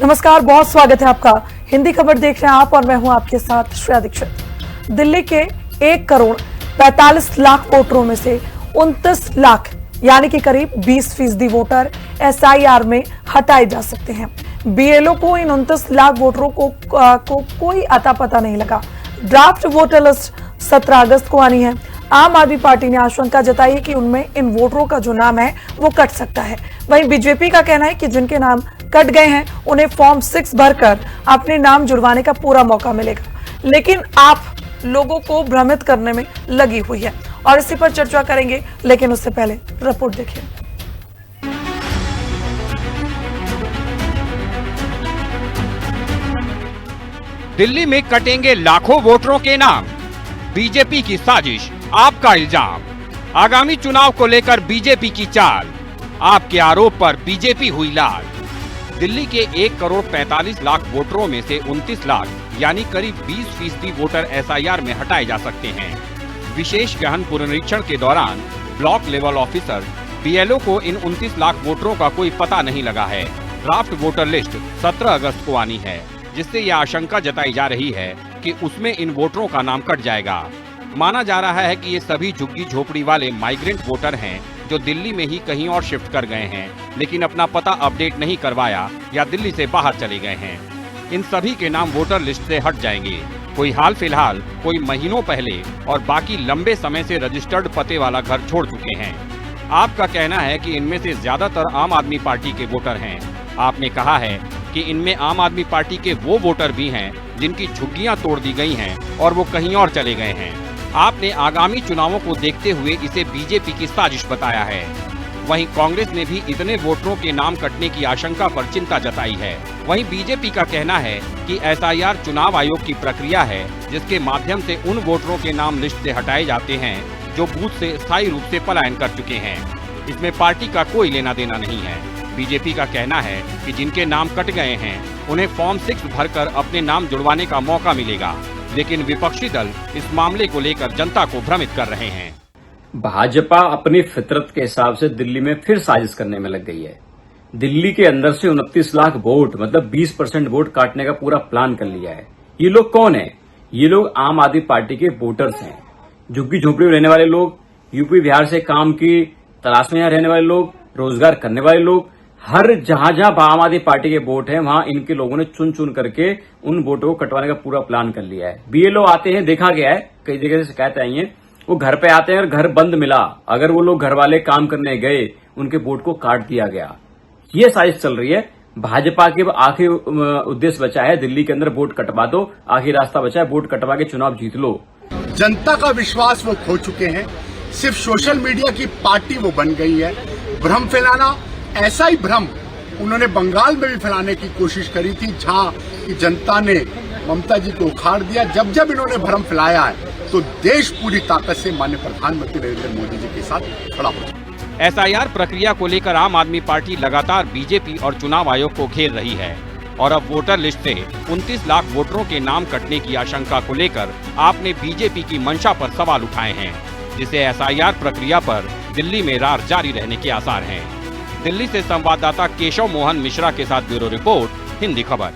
नमस्कार, बहुत स्वागत है आपका। हिंदी खबर देख रहे हैं आप और मैं हूं आपके साथ श्रेया दीक्षित। दिल्ली के 1,45,00,000 वोटरों में से 29 लाख यानी कि करीब 20% वोटर SIR में हटाए जा सकते हैं। BLO को इन 29 लाख वोटरों को कोई अता पता नहीं लगा। ड्राफ्ट वोटर लिस्ट 17 अगस्त को आनी है। आम आदमी पार्टी ने आशंका जताई है कि उनमें इन वोटरों का जो नाम है वो कट सकता है। वहीं बीजेपी का कहना है कि जिनके नाम कट गए हैं उन्हें फॉर्म 6 भरकर अपने नाम जुड़वाने का पूरा मौका मिलेगा। लेकिन आप लोगों को भ्रमित करने में लगी हुई है और इसी पर चर्चा करेंगे, लेकिन उससे पहले रिपोर्ट देखिए। दिल्ली में कटेंगे लाखों वोटरों के नाम, बीजेपी की साजिश, आपका इल्जाम। आगामी चुनाव को लेकर बीजेपी की चाल, आपके आरोप पर बीजेपी हुई लाल। दिल्ली के 1,45,00,000 वोटरों में से 29 लाख यानी करीब 20% वोटर SIR में हटाए जा सकते हैं। विशेष गहन पुनरीक्षण के दौरान ब्लॉक लेवल ऑफिसर BLO को इन 29 लाख वोटरों का कोई पता नहीं लगा है। ड्राफ्ट वोटर लिस्ट 17 अगस्त को आनी है, जिससे यह आशंका जताई जा रही है कि उसमें इन वोटरों का नाम कट जाएगा। माना जा रहा है कि ये सभी झुग्गी झोपड़ी वाले माइग्रेंट वोटर हैं जो दिल्ली में ही कहीं और शिफ्ट कर गए हैं, लेकिन अपना पता अपडेट नहीं करवाया या दिल्ली से बाहर चले गए हैं। इन सभी के नाम वोटर लिस्ट से हट जाएंगे। कोई हाल फिलहाल, कोई महीनों पहले और बाकी लंबे समय से रजिस्टर्ड पते वाला घर छोड़ चुके हैं। आपका कहना है कि इनमें से ज्यादातर आम आदमी पार्टी के वोटर हैं। आपने कहा है कि इनमें आम आदमी पार्टी के वो वोटर भी हैं जिनकी झुग्गियां तोड़ दी गई हैं और वो कहीं और चले गए हैं। आपने आगामी चुनावों को देखते हुए इसे बीजेपी की साजिश बताया है। वहीं कांग्रेस ने भी इतने वोटरों के नाम कटने की आशंका पर चिंता जताई है। वहीं बीजेपी का कहना है कि SIR चुनाव आयोग की प्रक्रिया है, जिसके माध्यम से उन वोटरों के नाम लिस्ट से हटाए जाते हैं जो बूथ से स्थायी रूप से पलायन कर चुके हैं। इसमें पार्टी का कोई लेना देना नहीं है। बीजेपी का कहना है कि जिनके नाम कट गए हैं उन्हें फॉर्म 6 भरकर अपने नाम जुड़वाने का मौका मिलेगा, लेकिन विपक्षी दल इस मामले को लेकर जनता को भ्रमित कर रहे हैं। भाजपा अपनी फितरत के हिसाब से दिल्ली में फिर साजिश करने में लग गई है। दिल्ली के अंदर से 29 लाख वोट मतलब 20% वोट काटने का पूरा प्लान कर लिया है। ये लोग कौन है? ये लोग आम आदमी पार्टी के वोटर्स हैं। झुग्गी झोपड़ी में रहने वाले लोग, यूपी बिहार से काम की तलाश में यहाँ रहने वाले लोग, रोजगार करने वाले लोग, हर जहां जहां आम आदमी पार्टी के वोट हैं वहां इनके लोगों ने चुन चुन करके उन वोटों को कटवाने का पूरा प्लान कर लिया है। BLO आते हैं, देखा गया है, कई जगह से शिकायत आई है, वो घर पे आते हैं और घर बंद मिला। अगर वो लोग घर वाले काम करने गए, उनके वोट को काट दिया गया। ये साजिश चल रही है। भाजपा के आखिरी उद्देश्य बचा है दिल्ली के अंदर वोट कटवा दो, आखिरी रास्ता बचा है वोट कटवा के चुनाव जीत लो। जनता का विश्वास वो खो चुके हैं। सिर्फ सोशल मीडिया की पार्टी वो बन गई है। भ्रम फैलाना, ऐसा ही भ्रम उन्होंने बंगाल में भी फैलाने की कोशिश करी थी, जहां की जनता ने ममता जी को उखाड़ दिया। जब जब इन्होंने भ्रम फैलाया है तो देश पूरी ताकत से माननीय प्रधानमंत्री नरेंद्र मोदी जी के साथ खड़ा हो। SIR प्रक्रिया को लेकर आम आदमी पार्टी लगातार बीजेपी और चुनाव आयोग को घेर रही है और अब वोटर लिस्ट से 29 लाख वोटरों के नाम कटने की आशंका को लेकर आपने बीजेपी की मंशा पर सवाल उठाए हैं, जिससे SIR प्रक्रिया पर दिल्ली में रार जारी रहने के आसार हैं। दिल्ली से संवाददाता केशव मोहन मिश्रा के साथ ब्यूरो रिपोर्ट, हिंदी खबर।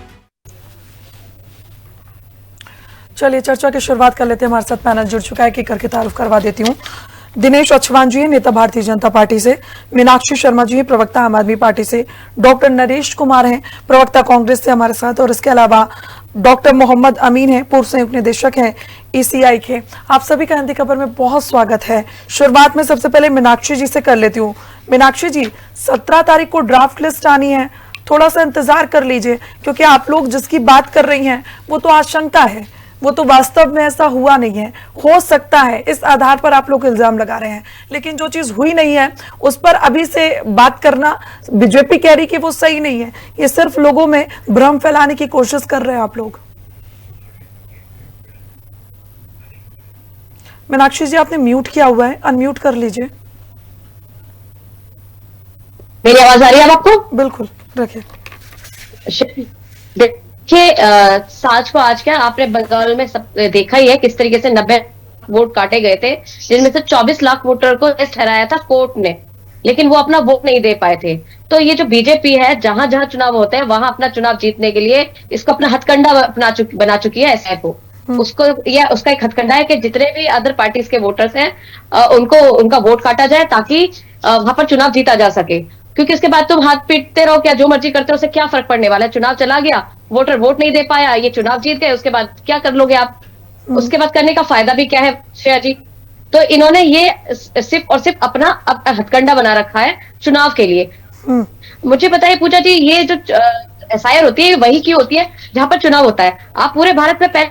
चलिए चर्चा की शुरुआत कर लेते हैं। हमारे साथ पैनल जुड़ चुका है, कि करके तारुफ करवा देती हूँ। दिनेश अच्छवान जी हैं, नेता भारतीय जनता पार्टी से। मीनाक्षी शर्मा जी हैं, प्रवक्ता आम आदमी पार्टी से। डॉक्टर नरेश कुमार हैं, प्रवक्ता कांग्रेस से हमारे साथ। और इसके अलावा डॉक्टर मोहम्मद अमीन हैं, पूर्व संयुक्त निदेशक हैं ECI के। आप सभी का हिंदी खबर में बहुत स्वागत है। शुरुआत में सबसे पहले मीनाक्षी जी से कर लेती हूँ। मीनाक्षी जी, 17 तारीख को ड्राफ्ट लिस्ट आनी है, थोड़ा सा इंतजार कर लीजिए, क्योंकि आप लोग जिसकी बात कर रही हैं वो तो आशंका है, वो तो वास्तव में ऐसा हुआ नहीं है। हो सकता है, इस आधार पर आप लोग इल्जाम लगा रहे हैं, लेकिन जो चीज हुई नहीं है उस पर अभी से बात करना बीजेपी कह रही कि वो सही नहीं है। ये सिर्फ लोगों में भ्रम फैलाने की कोशिश कर रहे हैं आप लोग। मीनाक्षी जी, आपने म्यूट किया हुआ है, अनम्यूट कर लीजिए। मेरी आवाज आ रही है आपको? बिल्कुल, रखिए। देखिए, साज को आज क्या आपने बंगाल में सब देखा ही है किस तरीके से 90 वोट काटे गए थे, जिनमें से 24 लाख वोटर को ठहराया था कोर्ट ने। लेकिन वो अपना वोट नहीं दे पाए थे। तो ये जो बीजेपी है, जहां जहां चुनाव होते हैं वहां अपना चुनाव जीतने के लिए इसको अपना हथकंडा बना चुकी है एसआई को। उसको यह उसका एक हथकंडा है कि जितने भी अदर पार्टीज के वोटर्स हैं उनको उनका वोट काटा जाए, ताकि वहां पर चुनाव जीता जा सके। क्योंकि उसके बाद तुम हाथ पीटते रहो, क्या जो मर्जी करते हो, उससे क्या फर्क पड़ने वाला है? चुनाव चला गया, वोटर वोट नहीं दे पाया, ये चुनाव जीत गए, उसके बाद क्या कर लोगे आप? उसके बाद करने का फायदा भी क्या है श्रेया जी? तो इन्होंने ये सिर्फ और सिर्फ अपना हथकंडा बना रखा है चुनाव के लिए। मुझे बताइए पूजा जी, ये जो एसआईआर होती है वही क्यों होती है जहां पर चुनाव होता है? आप पूरे भारत में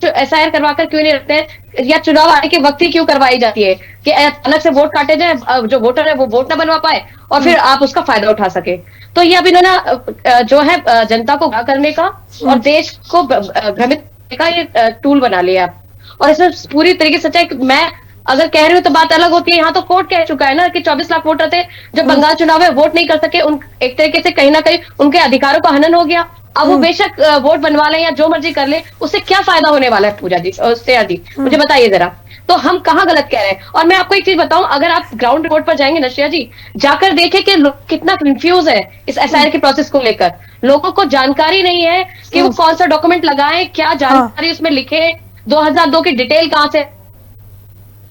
एसआईआर करवाकर क्यों नहीं रखते हैं, या चुनाव आने के वक्त ही क्यों करवाई जाती है कि अलग से वोट काटे जाए, जो वोटर है वो वोट ना बनवा पाए और फिर आप उसका फायदा उठा सके? तो ये अब इन्होंने जो है जनता को गुमराह करने का और देश को भ्रमित करने का ये टूल बना लिया। और इसमें पूरी तरीके से सच्चाई, मैं अगर कह रही हूँ तो बात अलग होती है। यहाँ तो कोर्ट कह चुका है ना कि 24 लाख वोटर थे जो बंगाल चुनाव में वोट नहीं कर सके, उन एक तरीके से कहीं ना कहीं उनके अधिकारों का हनन हो गया। अब वो बेशक वोट बनवा लें या जो मर्जी कर ले, उससे क्या फायदा होने वाला है पूजा जी और श्रेया जी? मुझे बताइए जरा, तो हम कहाँ गलत कह रहे हैं? और मैं आपको एक चीज बताऊं, अगर आप ग्राउंड रिपोर्ट पर जाएंगे ना श्रेया जी, जाकर देखें कि लोग कितना कंफ्यूज है इस एसआईआर के प्रोसेस को लेकर। लोगों को जानकारी नहीं है कि वो कौन सा डॉक्यूमेंट लगाएं, क्या जानकारी उसमें लिखे, 2002 की डिटेल कहां से,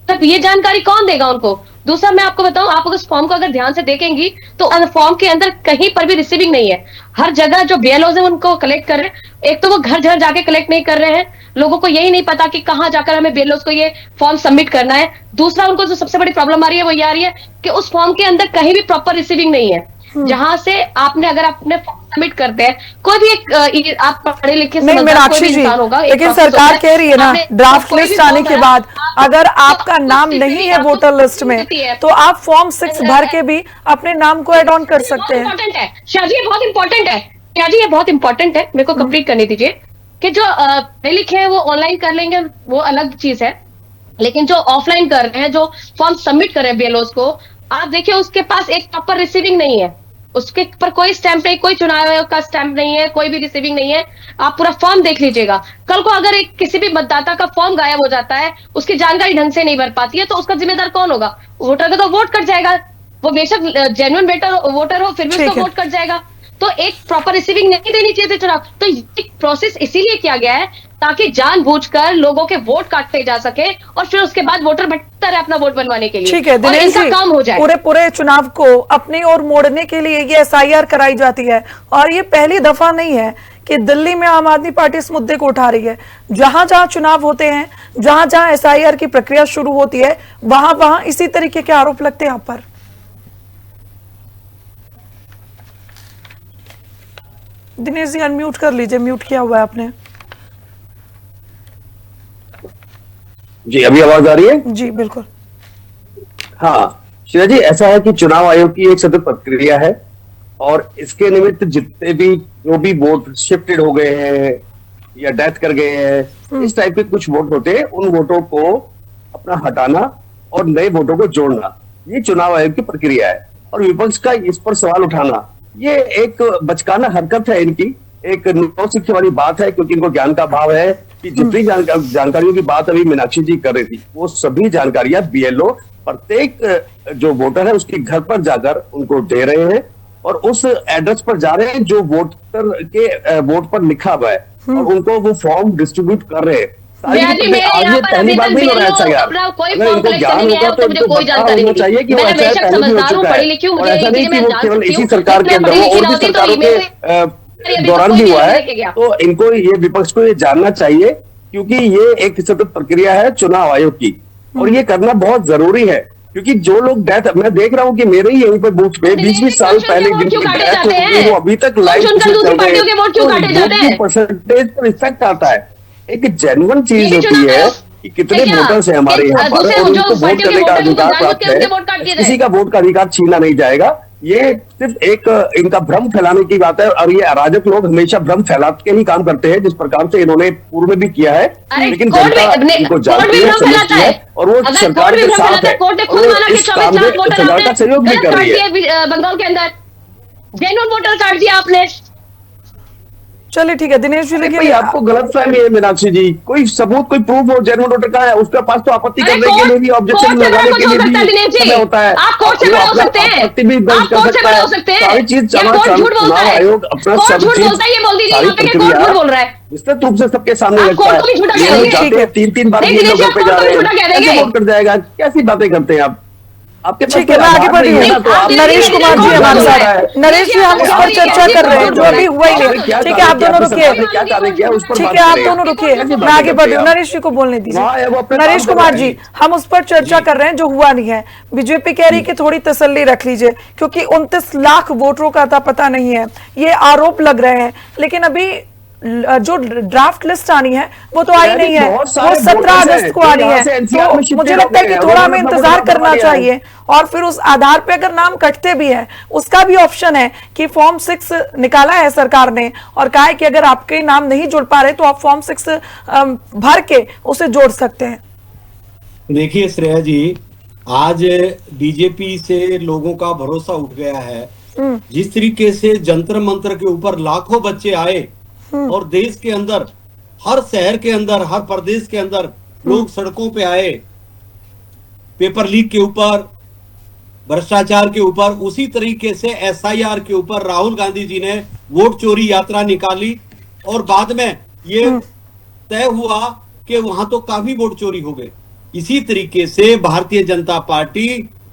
तब ये जानकारी कौन देगा उनको? दूसरा मैं आपको बताऊं, आप उस फॉर्म को अगर ध्यान से देखेंगी तो फॉर्म के अंदर कहीं पर भी रिसीविंग नहीं है। हर जगह जो बीएलओज है उनको कलेक्ट कर रहे हैं। एक तो वो घर घर जाके कलेक्ट नहीं कर रहे हैं, लोगों को यही नहीं पता कि कहाँ जाकर हमें बीएलओज को ये फॉर्म सबमिट करना है। दूसरा उनको जो सबसे बड़ी प्रॉब्लम आ रही है वो ये आ रही है कि उस फॉर्म के अंदर कहीं भी प्रॉपर रिसीविंग नहीं है। जहां से आपने अगर आपने सबमिट करते हैं, कोई भी एक आप पढ़े लिखे नहीं मीनाक्षी जी, लेकिन सरकार कह रही है ना ड्राफ्ट लिस्ट आने के बाद अगर आपका नाम नहीं है वोटर लिस्ट में तो आप फॉर्म 6 भर के भी अपने नाम को एड ऑन कर सकते हैं। इंपॉर्टेंट है शाह जी, ये बहुत इंपॉर्टेंट है शाह जी, ये बहुत इंपॉर्टेंट है। मेरे को कंप्लीट करने दीजिए कि जो पढ़े लिखे हैं वो ऑनलाइन कर लेंगे, वो अलग चीज है, लेकिन जो ऑफलाइन कर रहे हैं, जो फॉर्म सबमिट कर रहे हैं बीएलओज को, आप देखिए उसके पास एक प्रॉपर रिसीविंग नहीं है, उसके पर कोई स्टैंप नहीं, कोई चुनाव आयोग का स्टैंप नहीं है, कोई भी रिसीविंग नहीं है। आप पूरा फॉर्म देख लीजिएगा। कल को अगर एक किसी भी मतदाता का फॉर्म गायब हो जाता है, उसकी जानकारी ढंग से नहीं भर पाती है, तो उसका जिम्मेदार कौन होगा? वोटर का तो वोट कट जाएगा, वो बेशक जेन्युइन वोटर हो फिर भी उसका वोट कट जाएगा। तो एक प्रॉपर रिसीविंग नहीं देनी चाहिए थी चुनाव। तो ये प्रोसेस इसीलिए किया गया है ताकि जानबूझकर लोगों के वोट काटे जा सके और फिर उसके बाद वोटर भटकता रहे अपना वोट बनवाने के लिए। ठीक है दिनेश जी, काम हो जाए। पूरे चुनाव को अपनी ओर मोड़ने के लिए ये एसआईआर कराई जाती है और ये पहली दफा नहीं है कि दिल्ली में आम आदमी पार्टी इस मुद्दे को उठा रही है। जहां जहां चुनाव होते हैं, जहां जहां एसआईआर की प्रक्रिया शुरू होती है, वहां वहां इसी तरीके के आरोप लगते हैं आप पर। दिनेश जी अनम्यूट कर लीजिए, म्यूट किया हुआ है आपने। जी अभी आवाज आ रही है? जी बिल्कुल। हाँ श्रेया जी, ऐसा है कि चुनाव आयोग की एक सतत प्रक्रिया है और इसके निमित्त जितने भी जो भी वोट शिफ्टेड हो गए हैं या डेथ कर गए हैं, इस टाइप के कुछ वोट होते हैं, उन वोटों को अपना हटाना और नए वोटों को जोड़ना, ये चुनाव आयोग की प्रक्रिया है। और विपक्ष का इस पर सवाल उठाना ये एक बचकाना हरकत है इनकी, एक नौसिखे वाली बात है, क्योंकि इनको ज्ञान का अभाव है कि जितनी जानकारियों की बात अभी मीनाक्षी जी कर रही थी, वो सभी जानकारियां बीएलओ प्रत्येक जो वोटर है उसके घर पर जाकर उनको दे रहे हैं और उस एड्रेस पर जा रहे हैं जो वोटर के वोट पर लिखा हुआ है और उनको वो फॉर्म डिस्ट्रीब्यूट कर रहे हैं। आज ये पहली बार नहीं हो रहा है एसआईआर। अगर इनको ज्ञान होगा तो इनको पता होना चाहिए कि वो एसआईआर पहले भी हो चुका है और ऐसा नहीं कि वो केवल इसी सरकार के अंदर, वो और भी सरकारों के दौरान भी हुआ है। तो इनको ये विपक्ष को ये जानना चाहिए, क्योंकि ये एक सतत प्रक्रिया है चुनाव आयोग की और ये करना बहुत जरूरी है। क्योंकि जो लोग डेथ, मैं देख रहा हूँ कि मेरे ही यहीं पर बूथ पे 20-20 साल पहले जिनकी डेथ हो गई वो अभी तक लाइव चल रहे हैं, परसेंटेज पर इफेक्ट आता है। एक जेन्युइन चीज होती है कि कितने वोटर्स हैं हमारे यहाँ पर और उनको वोट करने का अधिकार प्राप्त है, किसी का वोट का अधिकार छीना नहीं जाएगा। ये सिर्फ एक इनका भ्रम फैलाने की बात है और ये अराजक लोग हमेशा भ्रम फैला के ही काम करते हैं, जिस प्रकार से इन्होंने पूर्व में भी किया है। लेकिन जनता इनको जानती है, समझती है और वो सरकार के साथ है और इस काम में सरकार का सहयोग भी कर रही है। बंगाल के अंदर जेन्युइन वोटर काट दिया आपने। चलिए ठीक है दिनेश जी, भाई लेकिन आपको गलत फहमी है मीनाक्षी जी, कोई सबूत कोई प्रूफ हो जेन्युइन वोटर का है, उसके पास तो आपत्ति अरे करने के लिए भी, ऑब्जेक्शन कोर्ट से लगाने बड़ा के कुछ लिए हो सकता है भी दिनेश जी। समय होता है। आप कोर्ट से वो बड़े हो अपना सकते हैं, आपत्ति भी दर्ज आप कर कोर्ट से सकता बड़े है। हो सकते हैं। सारी चीज या कोर्ट झूठ बोलता चुनाव है, आयोग अपना कोर्ट सब झूठ चीज, बोलता है, ये बोल दीजिए सारी यहाँ पे कि कोर्ट प्रक्रिया झूठ बोल रहा है। विस्तृत रूप से सबके सामने आप रखता कोर्ट है। को भी झूठा कह ये लोग देंगे। जाते ठीक है। हैं 3-3 बार नहीं, ये दिनेश लोग जी, घर आप पे कोर्ट जा को भी रहे झूठा कह हैं, कैसे देंगे। वोट कर जाएगा, कैसी बातें करते हैं आप? आपके पास ठीक है, कोई मैं आगे आधार बढ़ रही नहीं हूँ। है ना, तो आप नरेश कुमार जी हमारे साथ, नरेश जी हम इस पर चर्चा कर रहे हैं, जो अभी हुआ ही नहीं। ठीक है, आप दोनों रुकिए। क्या कार्य किया उस पर ठीक बात है, आप करें। दोनों रुकिए, कैसी मैं बातें आगे बढ़ रही हूँ, करते हैं नरेश जी को बोलने हाँ, वो अपने दीजिए। नरेश काम कर कुमार रहे जी, हैं। हम उस पर चर्चा कर रहे हैं जो हुआ नहीं है। बीजेपी कह रही है कि थोड़ी तसल्ली रख लीजिए, क्योंकि 29 लाख वोटरों का था पता नहीं है, ये आरोप लग रहे हैं। लेकिन अभी जो ड्राफ्ट लिस्ट आनी है वो तो आई नहीं है, बहुत वो सारे 17 voters अगस्त हैं को जो आनी यहाँ है। से NCR में तो मुझे shifted लगता है हो कि गए हैं, थोड़ा वो हमें अपना इंतजार वोट करना बनवा लिया है। चाहिए, और फिर उस आधार पे अगर नाम कटते भी है, उसका भी ऑप्शन है कि फॉर्म 6 निकाला है सरकार ने, और कहा है कि अगर आपके नाम नहीं जुड़ पा रहे तो आप फॉर्म 6 भर के उसे जोड़ सकते हैं। देखिए श्रेया जी, आज बीजेपी से लोगों का भरोसा उठ गया है। जिस तरीके से जंतर मंतर के ऊपर लाखों बच्चे आए और देश के अंदर, हर शहर के अंदर, हर प्रदेश के अंदर लोग सड़कों पे आए, पेपर लीक के ऊपर, भ्रष्टाचार के ऊपर, उसी तरीके से एसआईआर के ऊपर राहुल गांधी जी ने वोट चोरी यात्रा निकाली, और बाद में ये तय हुआ कि वहां तो काफी वोट चोरी हो गए। इसी तरीके से भारतीय जनता पार्टी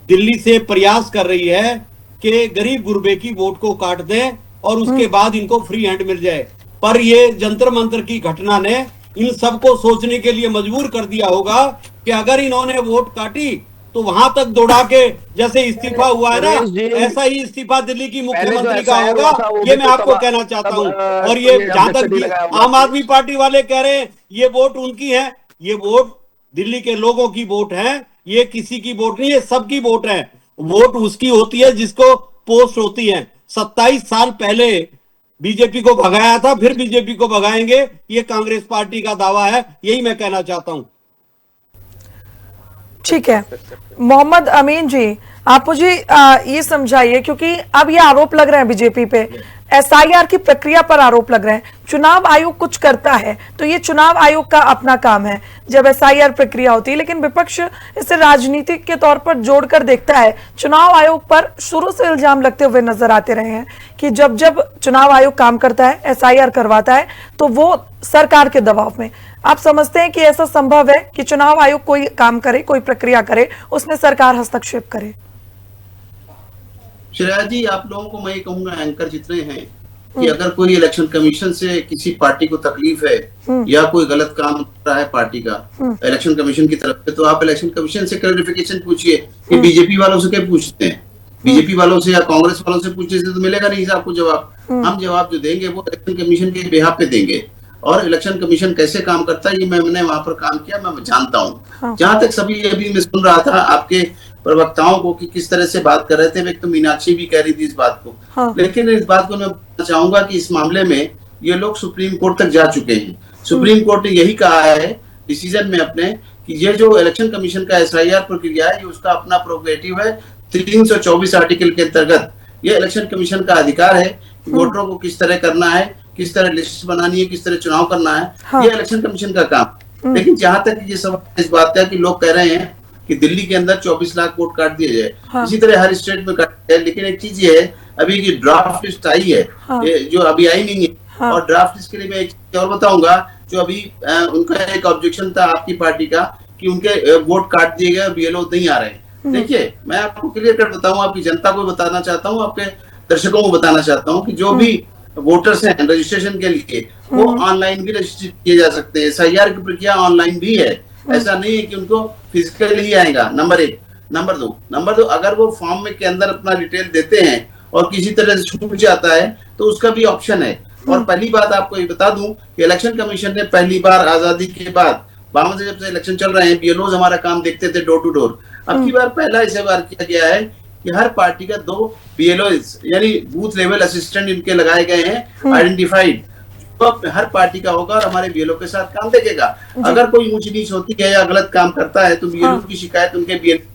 दिल्ली से प्रयास कर रही है कि गरीब गुरबे की वोट को काट दें और उसके बाद इनको फ्री हैंड मिल जाए। पर ये जंतर मंतर की घटना ने इन सबको सोचने के लिए मजबूर कर दिया होगा कि अगर इन्होंने वोट काटी तो वहां तक दौड़ा के, जैसे इस्तीफा हुआ है ना, ऐसा ही इस्तीफा दिल्ली की मुख्यमंत्री का होगा, ये मैं आपको कहना चाहता हूं। और ये जहां तक आम आदमी पार्टी वाले कह रहे हैं ये वोट उनकी है, ये वोट दिल्ली के लोगों की वोट है, ये किसी की वोट नहीं है, सबकी वोट है। वोट उसकी होती है जिसको पोस्ट होती है। 27 साल पहले बीजेपी को भगाया था, फिर बीजेपी को भगाएंगे, ये कांग्रेस पार्टी का दावा है, यही मैं कहना चाहता हूं। ठीक है, मोहम्मद अमीन जी, आप मुझे ये समझाइए, क्योंकि अब ये आरोप लग रहे हैं बीजेपी पे, एसआईआर की प्रक्रिया पर आरोप लग रहे हैं। चुनाव आयोग कुछ करता है तो ये चुनाव आयोग का अपना काम है जब एसआईआर प्रक्रिया होती है, लेकिन विपक्ष इसे राजनीतिक के तौर पर जोड़कर देखता है। चुनाव आयोग पर शुरू से इल्जाम लगते हुए नजर आते रहे हैं कि जब जब चुनाव आयोग काम करता है, एसआईआर करवाता है, तो वो सरकार के दबाव में। आप समझते हैं कि ऐसा संभव है कि चुनाव आयोग कोई काम करे, कोई प्रक्रिया करे, उसमें सरकार हस्तक्षेप करे? श्रेया जी, आप लोगों को मैं ये कहूंगा, एंकर जितने हैं, कि अगर कोई इलेक्शन कमीशन से किसी पार्टी को तकलीफ है या कोई गलत काम कर रहा है पार्टी का इलेक्शन कमीशन की तरफ से, तो आप इलेक्शन कमीशन से क्लैरिफिकेशन पूछिए कि बीजेपी वालों से क्या पूछते हैं। बीजेपी वालों से या कांग्रेस वालों से पूछने से तो मिलेगा नहीं आपको जवाब। हम जवाब जो देंगे वो इलेक्शन कमीशन के बिहाफ पे देंगे, और इलेक्शन कमीशन कैसे काम करता है ये मैंने वहां पर काम किया, मैं जानता हूँ। जहां तक सभी अभी मैं सुन रहा था आपके प्रवक्ताओं को कि किस तरह से बात कर रहे थे, एक तो मीनाक्षी भी कह रही थी इस बात को, लेकिन इस बात को मैं बताना चाहूंगा कि इस मामले में ये लोग सुप्रीम कोर्ट तक जा चुके हैं। सुप्रीम कोर्ट ने यही कहा है डिसीजन में अपने कि ये जो इलेक्शन कमीशन का एसआईआर प्रक्रिया है, ये उसका अपना प्रोग्रेटिव है। 324 आर्टिकल के अंतर्गत ये इलेक्शन कमीशन का अधिकार है कि वोटरों को किस तरह करना है, किस तरह लिस्ट बनानी है, किस तरह चुनाव करना है, ये इलेक्शन कमीशन का काम। लेकिन जहां तक ये सवाल इस बात का कि लोग कह रहे हैं कि दिल्ली के अंदर 24 लाख वोट काट दिए जाए, इसी तरह हर स्टेट में काट दिया, लेकिन एक चीज ये है, अभी की ड्राफ्ट लिस्ट आई है, जो अभी आई नहीं है, और ड्राफ्ट लिस्ट के लिए मैं एक चीज और बताऊंगा, जो अभी उनका एक ऑब्जेक्शन था आपकी पार्टी का कि उनके वोट काट दिए गए और बीएलओ नहीं आ रहे। देखिए, मैं आपको क्लियर कट बताऊं, आपकी जनता को बताना चाहता हूँ, आपके दर्शकों को बताना चाहता हूँ कि जो भी वोटर्स हैं रजिस्ट्रेशन के लिए, वो ऑनलाइन भी रजिस्टर किए जा सकते हैं। एसआईआर की प्रक्रिया ऑनलाइन भी है, ऐसा नहीं है कि उनको फिजिकली ही आएगा। नंबर 1। नंबर दो, अगर वो फॉर्म में के अंदर अपना डिटेल देते हैं और किसी तरह से छूट जाता है तो उसका भी ऑप्शन है। और पहली बात आपको ये बता दूं कि इलेक्शन कमीशन ने पहली बार आजादी के बाद 52 से जब से इलेक्शन चल रहे हैं, बीएलओ हमारा काम देखते थे डोर टू डोर। अब की बार पहला इसे बार किया गया है कि हर पार्टी का 2 बीएलओ यानी बूथ लेवल असिस्टेंट इनके लगाए गए हैं, आइडेंटिफाइड, तो हर पार्टी का होगा और हमारे बीएलओ के साथ काम देखेगा। अगर कोई ऊंच नीच होती है या गलत काम करता है तो बीएलओ की शिकायत उनके बीएलओ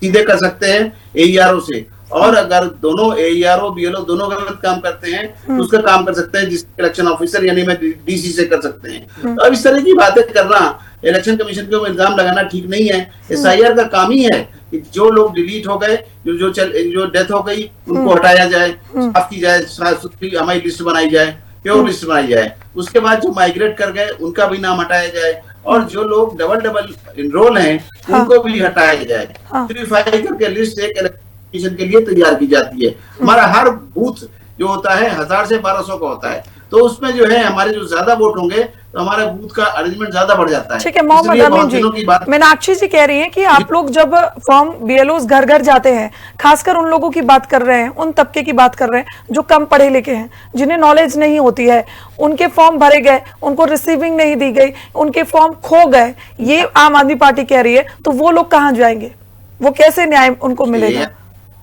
सीधे कर सकते हैं एईआरओ से, और अगर दोनों AERO BLO दोनों गलत काम करते हैं तो उसका काम कर सकते हैं डिस्ट्रिक्ट इलेक्शन ऑफिसर, यानी मैं DC से कर सकते हैं। तो अब इस तरह की बातें करना, इलेक्शन कमीशन के ऊपर इल्जाम लगाना ठीक नहीं है। SIR का काम ही है कि जो लोग डिलीट हो गए, जो डेथ हो गई, उनको हटाया जाए, साफ की जाए, हमारी लिस्ट बनाई जाए, प्योर लिस्ट बनाई जाए। उसके बाद जो माइग्रेट कर गए उनका भी नाम हटाया जाए, और जो लोग डबल इनरोल हैं उनको भी हटाया जाए। वेरीफाई करके लिस्ट एक इलेक्शन के लिए तैयार की जाती है। हमारा हर बूथ जो होता है 1000 से 1200 का होता है, तो उसमें जो है हमारे जो ज्यादा वोट होंगे तो हमारे बूथ का अरेंजमेंट ज्यादा बढ़ जाता है। ठीक है मोहम्मद अमीन जी, मीनाक्षी जी कह रही हैं कि आप लोग जब फॉर्म BLOs घर घर जाते हैं, खासकर उन लोगों की बात कर रहे हैं, उन तबके की बात कर रहे हैं जो कम पढ़े लिखे हैं, जिन्हें नॉलेज नहीं होती है, उनके फॉर्म भरे गए, उनको रिसीविंग नहीं दी गई, उनके फॉर्म खो गए, ये आम आदमी पार्टी कह रही है, तो वो लोग कहाँ जाएंगे, वो कैसे न्याय उनको मिलेगा?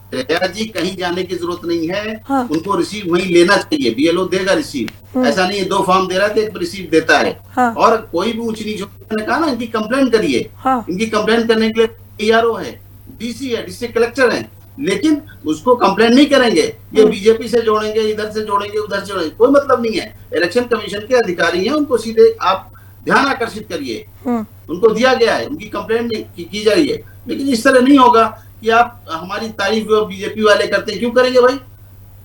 जी कहीं जाने की जरूरत नहीं है। हाँ। उनको रिसीव वहीं लेना चाहिए, BLO देगा रिसीव। ऐसा नहीं है 2 फॉर्म दे रहा है तो एक रिसीव देता है। हाँ। और कोई भी ऊंच नीच, मैंने कहा ना, इनकी कंप्लेंट करिए। हाँ। इनकी कंप्लेंट करने के लिए ARO है, DC है, डिस्ट्रिक्ट कलेक्टर है, लेकिन उसको कंप्लेंट नहीं करेंगे। ये BJP से जोड़ेंगे, इधर से जोड़ेंगे, उधर से जोड़ेंगे, कोई मतलब नहीं है। इलेक्शन कमीशन के अधिकारी हैं, उनको सीधे आप ध्यान आकर्षित करिए, उनको दिया गया है, उनकी कंप्लेंट की जाइए। लेकिन इस तरह नहीं होगा कि आप हमारी तारीफ BJP वाले करते हैं, क्यों करेंगे भाई?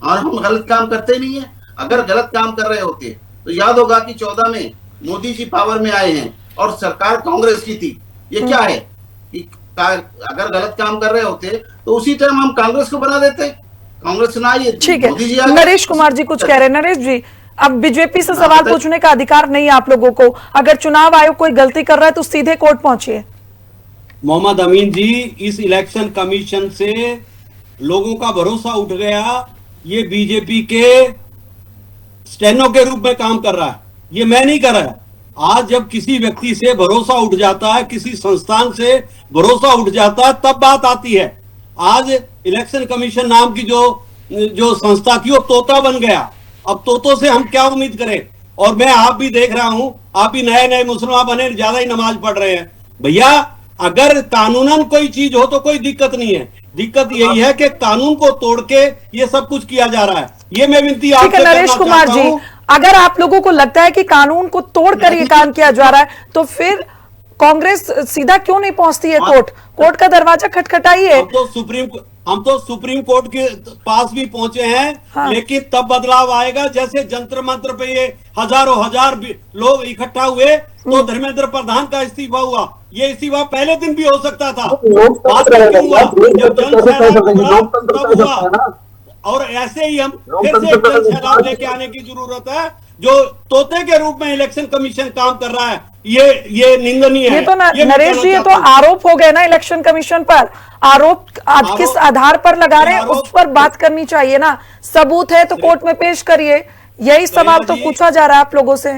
और हम गलत काम करते नहीं है। अगर गलत काम कर रहे होते तो याद होगा कि 14 में मोदी जी पावर में आए हैं और सरकार कांग्रेस की थी। ये क्या है कि अगर गलत काम कर रहे होते तो उसी टाइम हम कांग्रेस को बना देते, कांग्रेस ना आई। ठीक है, नरेश कुमार जी कुछ कह रहे हैं। नरेश जी, अब BJP से सवाल पूछने का अधिकार नहीं है आप लोगों को। अगर चुनाव आयोग कोई गलती कर रहा है तो सीधे कोर्ट पहुंचिए। मोहम्मद अमीन जी, इस इलेक्शन कमीशन से लोगों का भरोसा उठ गया। ये BJP के स्टेनो के रूप में काम कर रहा है, ये मैं नहीं कर रहा। आज जब किसी व्यक्ति से भरोसा उठ जाता है, किसी संस्थान से भरोसा उठ जाता है, तब बात आती है। आज इलेक्शन कमीशन नाम की जो संस्था थी वो तोता बन गया। अब तोतों से हम क्या उम्मीद करें? और मैं आप भी देख रहा हूं, आप भी नए नए मुसलमान बने, ज्यादा ही नमाज पढ़ रहे हैं। भैया अगर कानूनन कोई चीज हो तो कोई दिक्कत नहीं है, दिक्कत यही है कि कानून को तोड़ के ये सब कुछ किया जा रहा है। ये मैं विनती आपसे नरेश कुमार जी, अगर आप लोगों को लगता है कि कानून को तोड़कर ये काम किया जा रहा है, तो फिर कांग्रेस सीधा क्यों नहीं पहुंचती है कोर्ट का दरवाजा खटखटाइए। हम तो सुप्रीम कोर्ट के पास भी पहुंचे हैं। हाँ। लेकिन तब बदलाव आएगा जैसे जंतर मंत्र पे ये हजारों हजार लोग इकट्ठा हुए तो धर्मेंद्र प्रधान का इस्तीफा हुआ। ये इस्तीफा पहले दिन भी हो सकता था, जब जन सैलाब तब हुआ। और ऐसे ही हम फिर से जन सैलाब लेके आने की जरूरत है। जो तोते के रूप में इलेक्शन कमीशन काम कर रहा है, ये निंदनीय है। ये तो नरेश जी, ये तो आरोप हो गए ना इलेक्शन कमीशन पर। आरोप किस आधार पर लगा रहे हैं उस पर बात करनी चाहिए ना। सबूत है तो कोर्ट में पेश करिए। यही सवाल तो पूछा जा रहा है आप लोगों से।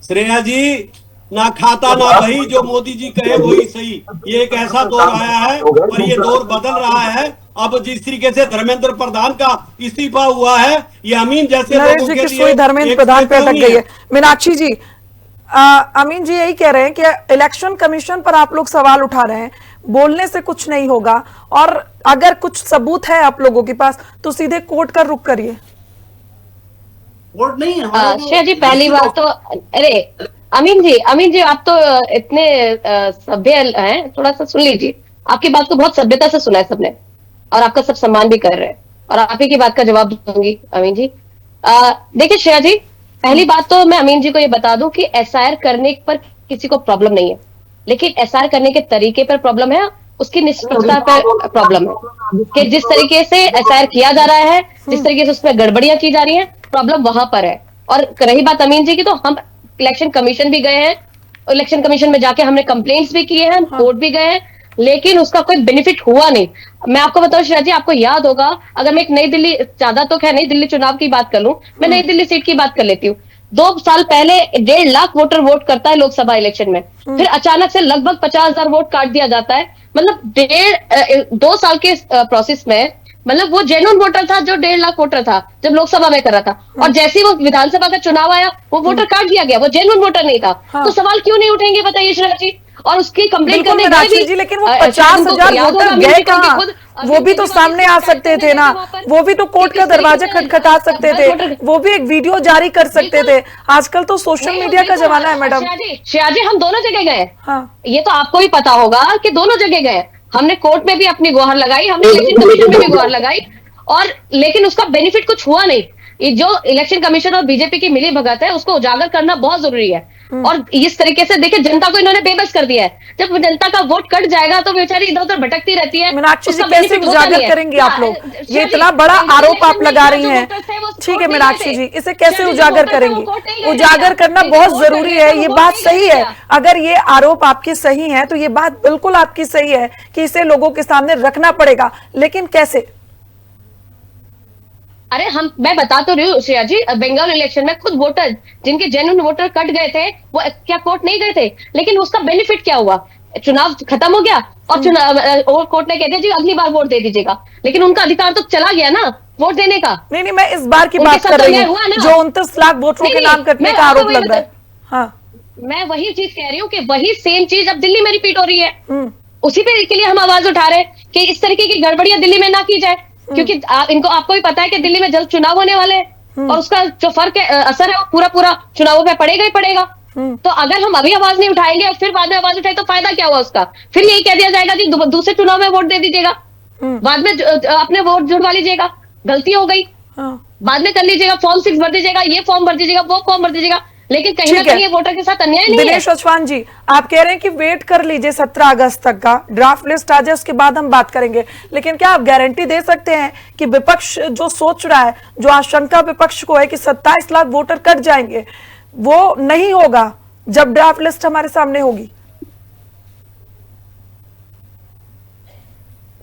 श्रेया जी, ना खाता ना वही, जो मोदी जी कहे वही सही। ये एक ऐसा दौर आया है और ये दौर बदल रहा है। अब जिस तरीके से धर्मेंद्र प्रधान का इस्तीफा हुआ है, ये अमीन जैसे लोगों के लिए धर्मेंद्र प्रधान पे अटक गई है। मीनाक्षी जी, अमीन जी यही कह रहे हैं कि इलेक्शन कमीशन पर आप लोग सवाल उठा रहे हैं, बोलने से कुछ नहीं होगा, और अगर कुछ सबूत है आप लोगों के पास तो सीधे कोर्ट का रुख करिए। कोर्ट नहीं है श्रेया जी, पहली बात तो अरे अमीन जी आप तो इतने सभ्य हैं, थोड़ा सा सुन लीजिए। आपकी बात को बहुत सभ्यता से सुना है सबने और आपका सब सम्मान भी कर रहे हैं, और आप ही की बात का जवाब दूंगी अमीन जी। देखिए श्रेया जी, पहली बात तो मैं अमीन जी को ये बता दूं कि SIR करने पर किसी को प्रॉब्लम नहीं है, लेकिन SIR करने के तरीके पर प्रॉब्लम है, उसकी निष्पक्षता पर प्रॉब्लम है कि जिस तरीके से SIR किया जा रहा है, जिस तरीके से उसमें गड़बड़ियां की जा रही हैं, प्रॉब्लम वहां पर है। और रही बात अमीन जी की, तो हम इलेक्शन कमीशन भी गए हैं, इलेक्शन कमीशन में जाके हमने कंप्लेंट्स भी किए हैं, कोर्ट भी गए हैं, लेकिन उसका कोई बेनिफिट हुआ नहीं। मैं आपको बताऊं श्रेया जी, आपको याद होगा, अगर मैं एक नई दिल्ली, ज्यादा तो खैर नई दिल्ली चुनाव की बात कर लूं, मैं नई दिल्ली सीट की बात कर लेती हूँ। 2 साल पहले 1.5 लाख वोटर वोट करता है लोकसभा इलेक्शन में, फिर अचानक से लगभग 50,000 वोट काट दिया जाता है। मतलब 2 साल के प्रोसेस में, मतलब वो जेन्युइन वोटर था जो 1.5 लाख वोटर था जब लोकसभा में कर रहा था, और जैसे ही वो विधानसभा का चुनाव आया वो वोटर काट दिया गया, वो जेन्युइन वोटर नहीं था। तो सवाल क्यों नहीं उठेंगे बताइए श्रेया जी? और उसकी कंप्लेंट करने जी, लेकिन वो 50,000 वोटर गए कहां? वो भी तो सामने आ सकते थे ना, वो भी तो कोर्ट का दरवाजा खटखटा सकते थे, वो भी एक वीडियो जारी कर सकते थे। आजकल तो सोशल मीडिया का जमाना है मैडम। श्रेया जी हम दोनों जगह गए। हाँ, ये तो आपको भी पता होगा कि दोनों जगह गए। हमने कोर्ट में भी अपनी गुहार लगाई, हमने इलेक्शन कमीशन में भी गुहार लगाई, और लेकिन उसका बेनिफिट कुछ हुआ नहीं। ये जो इलेक्शन कमीशन और बीजेपी की मिली भगत है उसको उजागर करना बहुत जरूरी है। और इस तरीके से देखिए जनता को इन्होंने बेबस कर दिया है। जब जनता का वोट कट जाएगा तो बेचारी इधर उधर भटकती रहती है। मीनाक्षी जी उसका कैसे benefit होता उजागर नहीं है। करेंगे आप लोग? श्रेया ये जी, इतना बड़ा आरोप आप लगा रही हैं। वोटर्स थे, वो ठीक है वोट नहीं मीनाक्षी देते। जी, इसे कैसे श्रेया जी, उजागर वोटर्स थे, करेंगे? वो वोट नहीं गए उजागर थे। करना नहीं, बहुत वोट जरूरी नहीं है, गए, ये वो बात वोट सही नहीं है। दिया। अगर ये आरोप आपकी सही है तो ये बात बिल्कुल आपकी सही है कि इसे लोगों के सामने रखना पड़ेगा, लेकिन कैसे? अरे मैं बता तो रही हूँ श्रेया जी, बंगाल इलेक्शन में खुद वोटर जिनके जेन्युइन वोटर कट गए थे वो क्या कोर्ट नहीं गए थे, लेकिन उसका बेनिफिट क्या हुआ? चुनाव खत्म हो गया और चुनाव और कोर्ट ने कह दिया जी अगली बार वोट दे दीजिएगा, लेकिन उनका अधिकार तो चला गया ना वोट देने का। नहीं, मैं इस बार की उनके बात साथ कर रही अन्याय हूँ हुआ ना। जो 29 लाख वोटरों के नहीं, नाम कटने मैं का आपको आरोप वही लग रहा है। हाँ, मैं वही चीज कह रही हूँ कि वही सेम चीज अब दिल्ली में रिपीट हो रही है। उसी पे के लिए हम आवाज उठा रहे हैं कि इस तरीके की गड़बड़ियां दिल्ली में ना की जाए, क्योंकि आपको भी पता है कि दिल्ली में जल्द चुनाव होने वाले हैं और उसका जो फर्क है, असर है वो पूरा चुनावों पे पड़ेगा ही पड़ेगा। तो अगर हम अभी आवाज नहीं उठाएंगे और फिर बाद में आवाज उठाए तो फायदा क्या हुआ उसका? फिर यही कह दिया जाएगा कि दूसरे चुनाव में वोट दे दीजिएगा, बाद में अपने वोट जुड़वा लीजिएगा, गलती हो गई बाद में कर लीजिएगा, फॉर्म 6 भर दीजिएगा, ये फॉर्म भर दीजिएगा, वो फॉर्म भर दीजिएगा, लेकिन कहीं ना ठीक है। कहीं ये वोटर के साथ अन्याय नहीं है। दिनेश ओसवान जी, आप कह रहे हैं कि वेट कर लीजिए 17 अगस्त तक का ड्राफ्ट लिस्ट आ जाए, उसके बाद हम बात करेंगे, लेकिन क्या आप गारंटी दे सकते हैं कि विपक्ष जो सोच रहा है, जो आशंका विपक्ष को है कि 27 लाख वोटर कट जाएंगे, वो नहीं होगा जब ड्राफ्ट लिस्ट हमारे सामने होगी?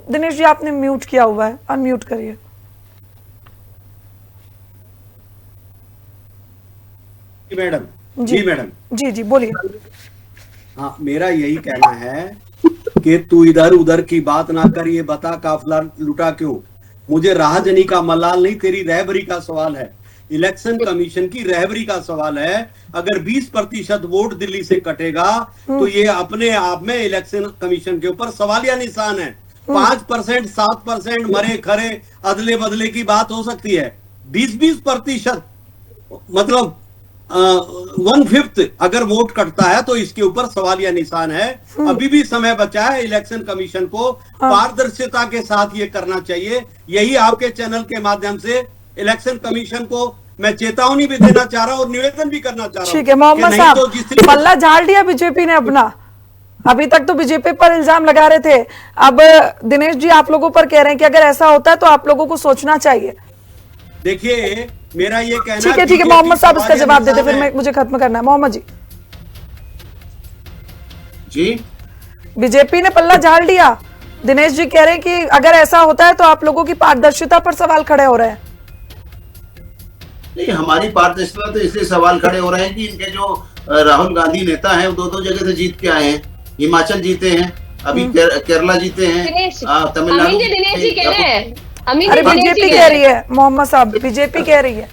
दिनेश जी आपने म्यूट किया हुआ है, अनम्यूट करिए। मैडम जी मैडम जी बोलिए। हाँ, मेरा यही कहना है कि तू इधर उधर की बात ना कर, ये बता काफिला लुटा क्यों? मुझे राहजनी का मलाल नहीं, तेरी रहबरी का सवाल है, इलेक्शन कमीशन की रहबरी का सवाल है। अगर 20% वोट दिल्ली से कटेगा तो ये अपने आप में इलेक्शन कमीशन के ऊपर सवालिया निशान है। 5% 7% मरे खरे अदले बदले की बात हो सकती है, 20% मतलब 1/5 अगर वोट कटता है तो इसके ऊपर सवालिया निशान है। अभी भी समय बचा है, इलेक्शन कमीशन को पारदर्शिता के साथ ये करना चाहिए। यही आपके चैनल के माध्यम से इलेक्शन कमीशन को मैं चेतावनी भी देना चाह रहा हूं और निवेदन भी करना चाह रहा हूं। ठीक है मोहम्मद साहब, तो जिस पल्ला झाड़ दिया बीजेपी ने अपना। अभी तक तो बीजेपी पर इल्जाम लगा रहे थे, अब दिनेश जी आप लोगों पर कह रहे हैं कि अगर ऐसा होता है तो आप लोगों को सोचना चाहिए। देखिए मेरा ये कहना ठीक है मोहम्मद साहब इसका जवाब देते, फिर मुझे खत्म करना है। मोहम्मद जी बीजेपी ने पल्ला झाड़ दिया, दिनेश जी कह रहे हैं कि अगर ऐसा होता है तो आप लोगों की पारदर्शिता पर सवाल खड़े हो रहे हैं। नहीं, हमारी पारदर्शिता तो इसलिए सवाल खड़े हो रहे हैं कि इनके जो राहुल गांधी नेता हैं वो 2-2 जगह से जीत के आए हैं। हिमाचल जीते हैं, अभी केरला जीते हैं, तमिलनाडु। अमीन जी दिनेश जी कह रहे हैं, अमीन अरे जी दिनेश जी बीजेपी कह कह रहे रही है मोहम्मद साहब, बीजेपी कह रही है,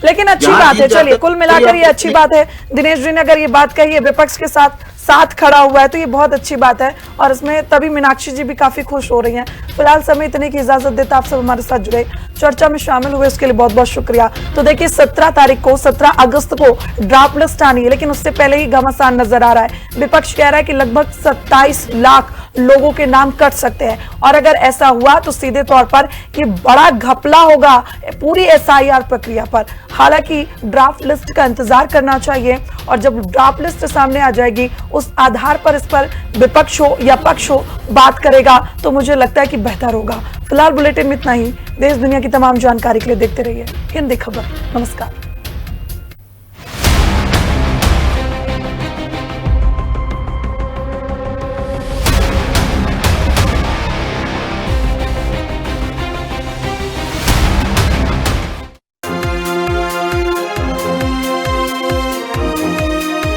लेकिन अच्छी जहां बात है। जीत जाते चलिए कुल मिलाकर ये अच्छी बात है, दिनेश जी ने अगर ये बात कही है विपक्ष के साथ खड़ा हुआ है तो ये बहुत अच्छी बात है, और इसमें तभी मीनाक्षी जी भी काफी खुश हो रही हैं। फिलहाल समय इतने की इजाजत देता, आप सब हमारे साथ जुड़े, चर्चा में शामिल हुए, इसके लिए बहुत बहुत शुक्रिया। तो देखिए 17 अगस्त को ड्राफ्ट लिस्ट आनी है, लेकिन उससे पहले ही घमासान नजर आ रहा है। विपक्ष कह रहा है कि लगभग 27 लाख लोगों के नाम कट सकते हैं, और अगर ऐसा हुआ तो सीधे तौर पर ये बड़ा घपला होगा पूरी SIR प्रक्रिया पर। हालांकि ड्राफ्ट लिस्ट का इंतजार करना चाहिए, और जब ड्राफ्ट लिस्ट सामने आ जाएगी उस आधार पर इस पर विपक्ष हो या पक्ष हो बात करेगा तो मुझे लगता है कि बेहतर होगा। फिलहाल बुलेटिन में इतना ही। देश दुनिया की तमाम जानकारी के लिए देखते रहिए हिंदी खबर। नमस्कार।